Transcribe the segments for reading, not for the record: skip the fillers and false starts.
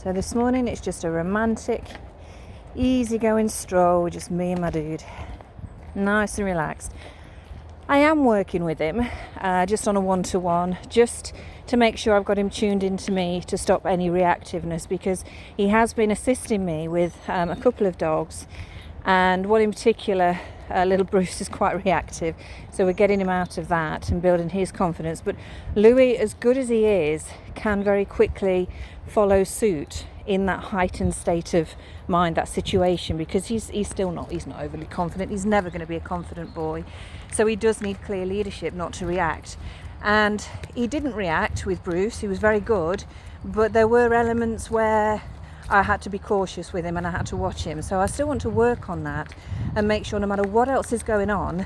So this morning it's just a romantic, easygoing stroll, just me and my dude. Nice and relaxed. I am working with him, just on a one-to-one, just to make sure I've got him tuned into me to stop any reactiveness, because he has been assisting me with a couple of dogs, and one in particular, little Bruce, is quite reactive, so we're getting him out of that and building his confidence. But Louis, as good as he is, can very quickly follow suit in that heightened state of mind, that situation, because he's not overly confident. He's never going to be a confident boy, so he does need clear leadership not to react. And he didn't react with Bruce. He was very good, but there were elements where I had to be cautious with him and I had to watch him. So I still want to work on that and make sure no matter what else is going on,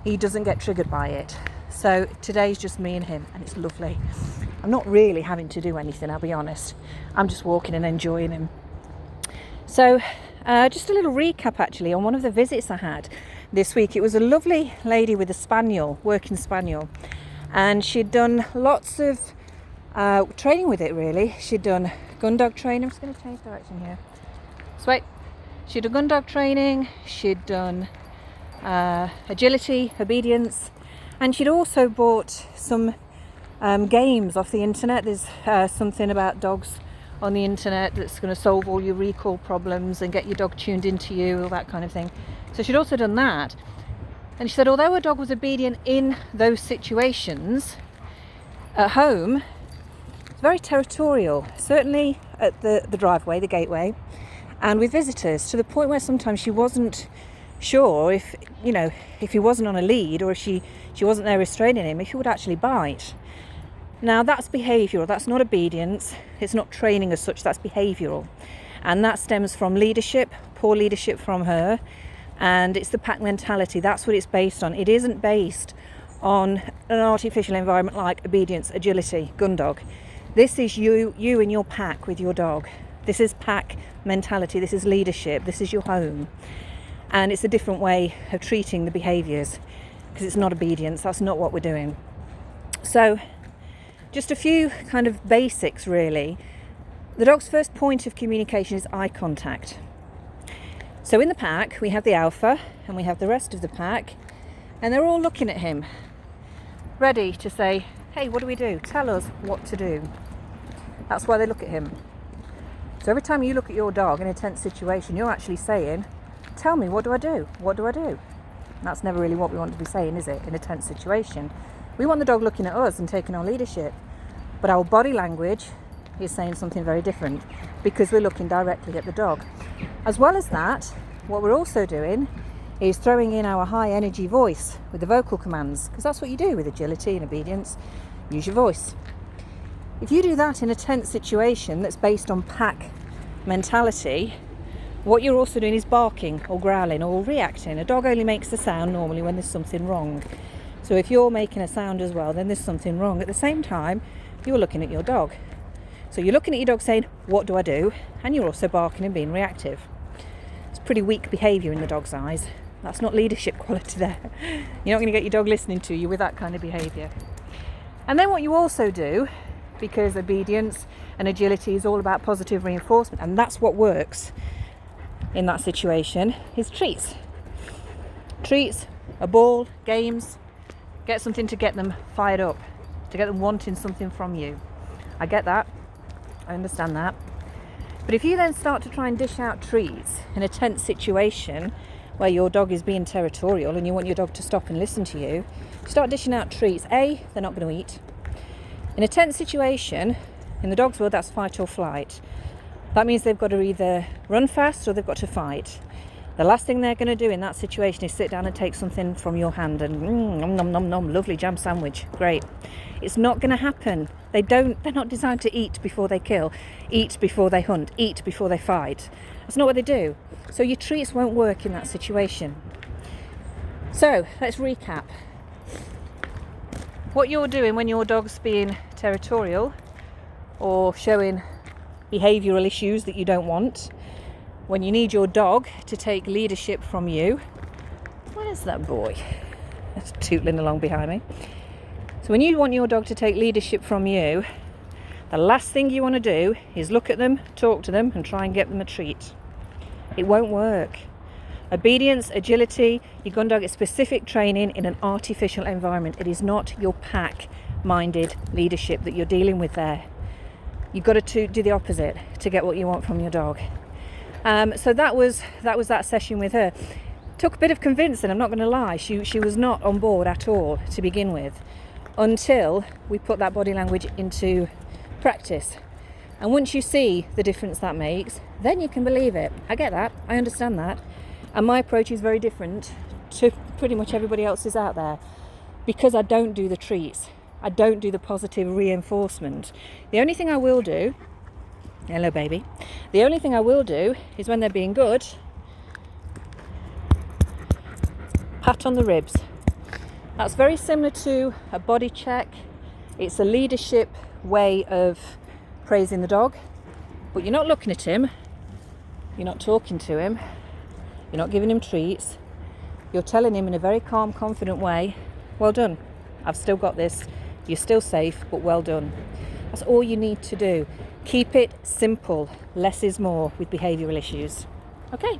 he doesn't get triggered by it. So today's just me and him, and it's lovely. I'm not really having to do anything, I'll be honest. I'm just walking and enjoying him. So just a little recap actually on one of the visits I had this week. It was a lovely lady with a spaniel, working spaniel, and she'd done lots of training with it really. She'd done gun dog training. I'm just going to change direction here. So wait. She'd done gun dog training, she'd done agility, obedience, and she'd also bought some games off the internet. There's something about dogs on the internet that's going to solve all your recall problems and get your dog tuned into you, all that kind of thing. So she'd also done that. And she said although her dog was obedient in those situations, at home, it's very territorial, certainly at the driveway, the gateway, and with visitors, to the point where sometimes she wasn't sure if he wasn't on a lead, or if she wasn't there restraining him, if he would actually bite. Now that's behavioural, that's not obedience, it's not training as such, that's behavioural. And that stems from leadership, poor leadership from her, and it's the pack mentality. That's what it's based on. It isn't based on an artificial environment like obedience, agility, gun dog. This is you and your pack with your dog. This is pack mentality, this is leadership, this is your home. And it's a different way of treating the behaviours, because it's not obedience, that's not what we're doing. So just a few kind of basics really. The dog's first point of communication is eye contact. So in the pack we have the alpha and we have the rest of the pack, and they're all looking at him, ready to say, hey, what do we do? Tell us what to do. That's why they look at him. So every time you look at your dog in a tense situation, you're actually saying, tell me, what do I do? What do I do? And that's never really what we want to be saying, is it, in a tense situation? We want the dog looking at us and taking our leadership. But our body language is saying something very different, because we're looking directly at the dog. As well as that, what we're also doing is throwing in our high energy voice with the vocal commands, because that's what you do with agility and obedience. Use your voice. If you do that in a tense situation that's based on pack mentality, what you're also doing is barking or growling or reacting. A dog only makes a sound normally when there's something wrong. So if you're making a sound as well, then there's something wrong. At the same time, you're looking at your dog. So you're looking at your dog saying, what do I do? And you're also barking and being reactive. It's pretty weak behaviour in the dog's eyes. That's not leadership quality there. You're not going to get your dog listening to you with that kind of behaviour. And then what you also do, because obedience and agility is all about positive reinforcement, and that's what works in that situation, is treats. Treats, a ball, games, get something to get them fired up, to get them wanting something from you. I get that, I understand that. But if you then start to try and dish out treats in a tense situation where your dog is being territorial and you want your dog to stop and listen to you, start dishing out treats. A, they're not going to eat. In a tense situation, in the dog's world, that's fight or flight. That means they've got to either run fast or they've got to fight. The last thing they're going to do in that situation is sit down and take something from your hand and nom nom nom nom, lovely jam sandwich, great. It's not going to happen. They're not designed to eat before they kill, eat before they hunt, eat before they fight. That's not what they do. So your treats won't work in that situation. So let's recap. What you're doing when your dog's being territorial or showing behavioural issues that you don't want, when you need your dog to take leadership from you. Where's that boy? That's tootling along behind me. So when you want your dog to take leadership from you, The last thing you want to do is look at them, talk to them, and try and get them a treat. It won't work. Obedience, agility, your gun dog is specific training in an artificial environment. It is not your pack-minded leadership that you're dealing with there. You've got to do the opposite to get what you want from your dog. So that was that session with her. Took a bit of convincing, I'm not going to lie. She was not on board at all to begin with, until we put that body language into practice. And once you see the difference that makes, then you can believe it. I get that, I understand that. And my approach is very different to pretty much everybody else's out there, because I don't do the treats. I don't do the positive reinforcement. The only thing I will do, hello baby, the only thing I will do is when they're being good, pat on the ribs. That's very similar to a body check. It's a leadership way of praising the dog, but you're not looking at him, you're not talking to him, you're not giving him treats, you're telling him in a very calm, confident way, well done, I've still got this, you're still safe, but well done. That's all you need to do. Keep it simple. Less is more with behavioural issues. Okay.